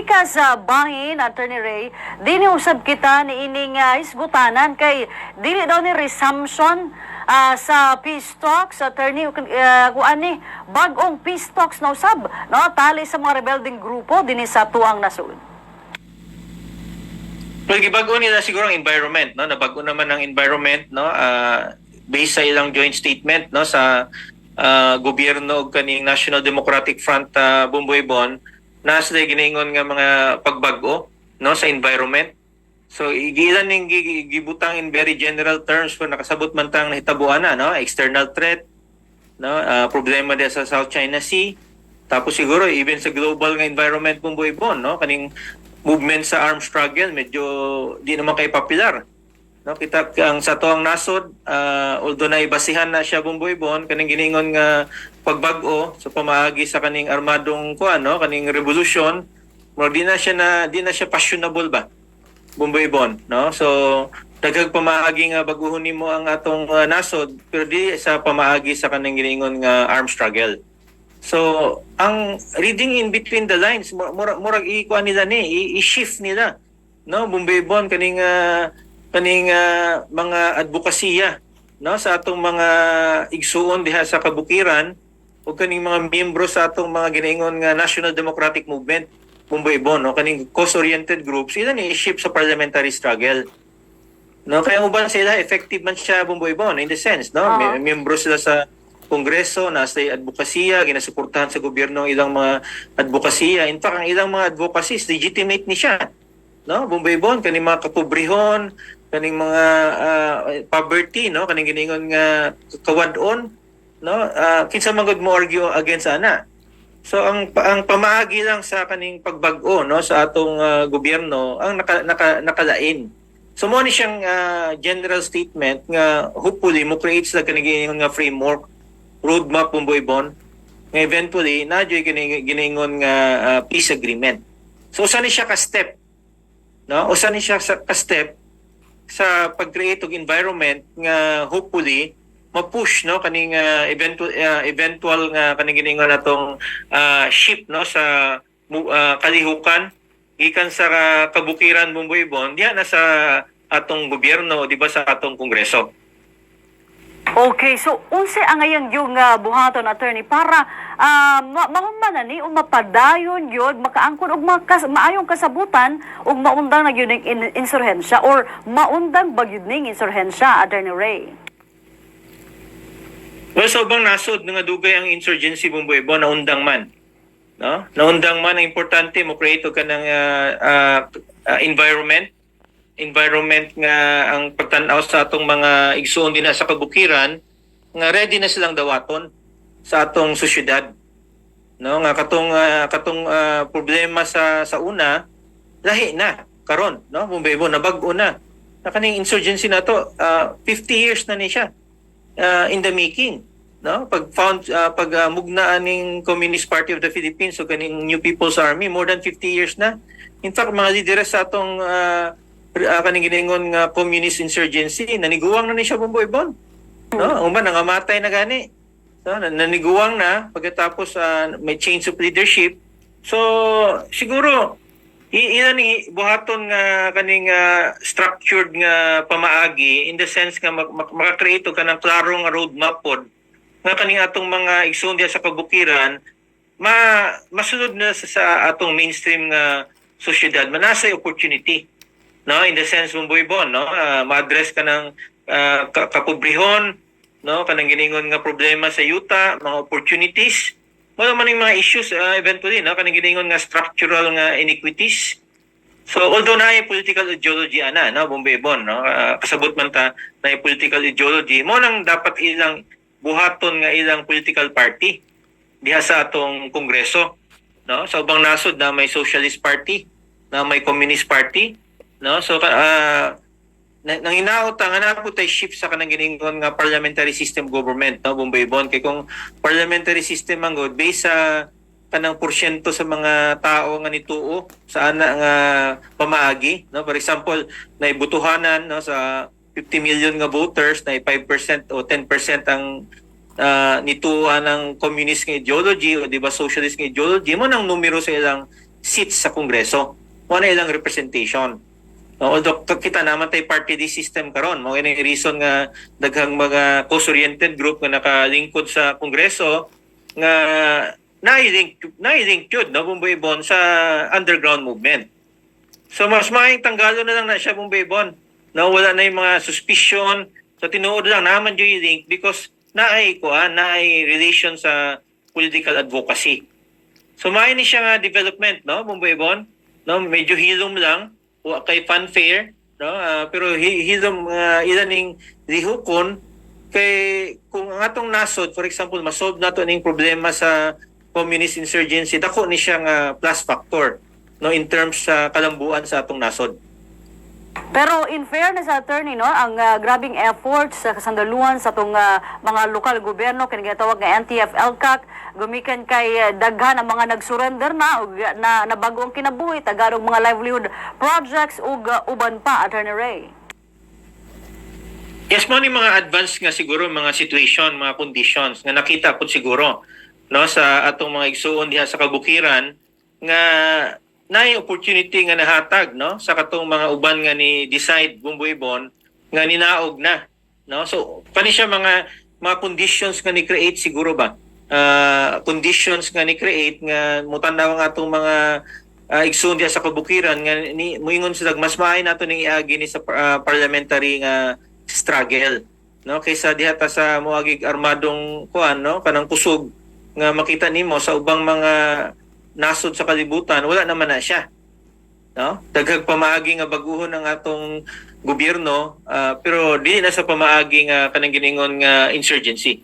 Ka sa bangin, Attorney Ray, dini usab kita ni ining isgutanan kay dili daw ni resumption sa peace talks, Attorney, kuan ni bagong peace talks na usab, no, tali sa mga rebelding grupo dinhi sa tuang nasud. Well, gibago nila siguro ang environment, no? Nabago naman ang environment, no? Based sa ilang joint statement, no, sa gobyerno ug kaning National Democratic Front Bumboybon, na sila ginaingon nga mga pagbago, no, sa environment. So igilan ning gibutang in very general terms kung nakasabot man tang nahitabuan na, no, external threat, no, problema din sa South China Sea, tapos siguro even sa global nga environment Bumboybon, no, kaning movement sa armed struggle medyo di naman kay popular, no. Kita ang sa tuang nasod, although na ibasihan na siya Bumboybon kaning giningon nga pagbago sa pamaagi sa kaning armadong kuan, no, kaning revolution, mo di na siya fashionable ba Bumboybon, no. So daghang pamaagi nga baguhon nimo ang atong nasod pero di sa pamaagi sa kaning giningon nga armed struggle. So, ang reading in between the lines, murag ikuan nila ni, i-shift nila, no, Bumboybon kaning mga advokasya, no, sa atong mga igsuon diha sa kabukiran o kaning mga miyembro sa atong mga ginaingon nga National Democratic Movement Bumboybon, no, kaning cause-oriented groups, sila ni i-shift sa parliamentary struggle. No, kaya uban sila effective man siya Bumboybon in the sense, no, miyembro sila sa Kongreso, nasa advokasya, ginasuportahan sa gobyerno ang ilang mga advokasya. In fact, ang ilang mga advocacies, legitimate ni siya, no, Bumboybon, kaning mga kapobrehon, kaning mga poverty, no, kaning giningon nga kawadon, no, kinsa man gud mo argue against ana. So ang pamaagi lang sa kaning pagbago, no, sa atong gobyerno ang nakalain. So mo ni siyang general statement nga hopefully mo create sila kaning giningon nga framework, roadmap Bumboybon, nga eventually nadyo'y giningon nga peace agreement. So usa ni siya ka step, no, usa ni siya ka step sa pag-create og environment nga hopefully ma-push, no, kaning eventual nga kaning giningon natong shift, no, sa kalihukan gikan sa kabukiran Bumboybon diha na sa atong gobyerno, di ba, sa atong kongreso. Okay, so unsa ang ngayang yung buhaton, Attorney, para mahuman ni o mapadayon yun, makaangkon og maayong kasabutan og maundang na yun ng insurhensya or maundang bagyod ning insurhensya, Attorney Ray? Well, sa ubang nasod nga dugay ang insurgency Bumboybon, naundang man, no, naundang man. Ang importante mo create og kanang environment nga ang pagtan-aw sa atong mga igsoon din sa kabukiran nga ready na silang dawaton sa atong sosyedad, no, nga katong problema sa una lahi na karon, no, Bumboybon, nabag-o na kaning insurgency na to, 50 years na ni siya in the making, no. Pag mugna ning Communist Party of the Philippines o kaning New People's Army, more than 50 years na. In fact, mga lideres sa atong kaning giningon nga communist insurgency naniguwang na ni siya Bumboybon, no, uman nangamatay na gani, so naniguwang na pagkatapos may change of leadership. So siguro ilan ni buhaton nga kaning structured nga pamaagi in the sense nga maka-create og kanang klaro nga roadmap pod nga kaning atong mga igsoon diha sa kabukiran masunod na sa atong mainstream nga sosyedad, manasay opportunity, no, in the sense Bumboybon, no, ma-address ka ng kapobrehon, no, kanang giningon nga problema sa yuta, mga opportunities, wala man yung mga issues eventually, no, kanang giningon nga structural nga inequities. So although na ay political ideology ana, no, Bumboybon, no, kasabot man ta na ay political ideology, mo nang dapat ilang buhaton nga ilang political party diha sa atong kongreso, no, sa ubang nasod na may socialist party, na may communist party, no. So nang hinaot ang hanapot ay shift sa kanang giningon nga parliamentary system government, no, Bumboybon, kay kung parliamentary system ang god based sa kanang porsyento sa mga tao nga nituo sa ana nga pamaagi, no. For example, naibutuhanan, no, sa 50 million nga voters na 5% o 10% ang nituan ng communist nga ideology o di ba socialist nga ideology, mo nang numero sa ilang seats sa Kongreso. Wala ilang representation. No, although kita naman tay party list system karon, mao ini reason nga daghang mga cause-oriented group nga nakalingkod sa Kongreso nga na-link yun, no, Bumboy-Bon, sa underground movement. So mas maayong tanggalo na lang na siya, Bumboy-Bon. No, wala na yung mga suspicion. So tinuod lang naman yung link because naay relation sa political advocacy. So maayo ni siya nga development, no, Bumboy-Bon. No, medyo hilom lang wa kay fanfare, no, pero hilom ilan ning lihukon kay kung ang atong nasod, for example, masolve nato ning problema sa communist insurgency, dako ni siya nga plus factor, no, in terms sa kalambuan sa atong nasod. Pero in fairness, attorney, no, ang grabing efforts sa kasandaluhan sa itong mga lokal gobyerno, kinagitawag nga NTF-ELCAC, gumikan kay daghan ang mga nag-surrender na, na bago ang kinabuhi, tagarong mga livelihood projects ug uban pa, Attorney Ray. Yes, mo ni mga advance nga siguro mga situation, mga conditions nga nakita po siguro, no, sa atong mga igsuon diha sa kabukiran nga naay opportunity nga nahatag, no, sa katong mga uban nga ni Decide Bumboy-Bon nga ninaog na, no. So kani siya mga conditions nga ni create siguro ba, conditions nga ni create nga mutandaw ang atong mga igsuon diha sa kabukiran nga ni moingon sila mas maayo nato ning iagi ni sa parliamentary nga struggle, no, kaysa diha ta sa moagig armadong kuan, no, kanang kusog nga makita nimo sa ubang mga nasod sa kalibutan, wala naman na siya, no, daghang pamaagi nga baguhon ang atong gobyerno, pero di na sa pamaagi nga kanang giningon nga insurgency.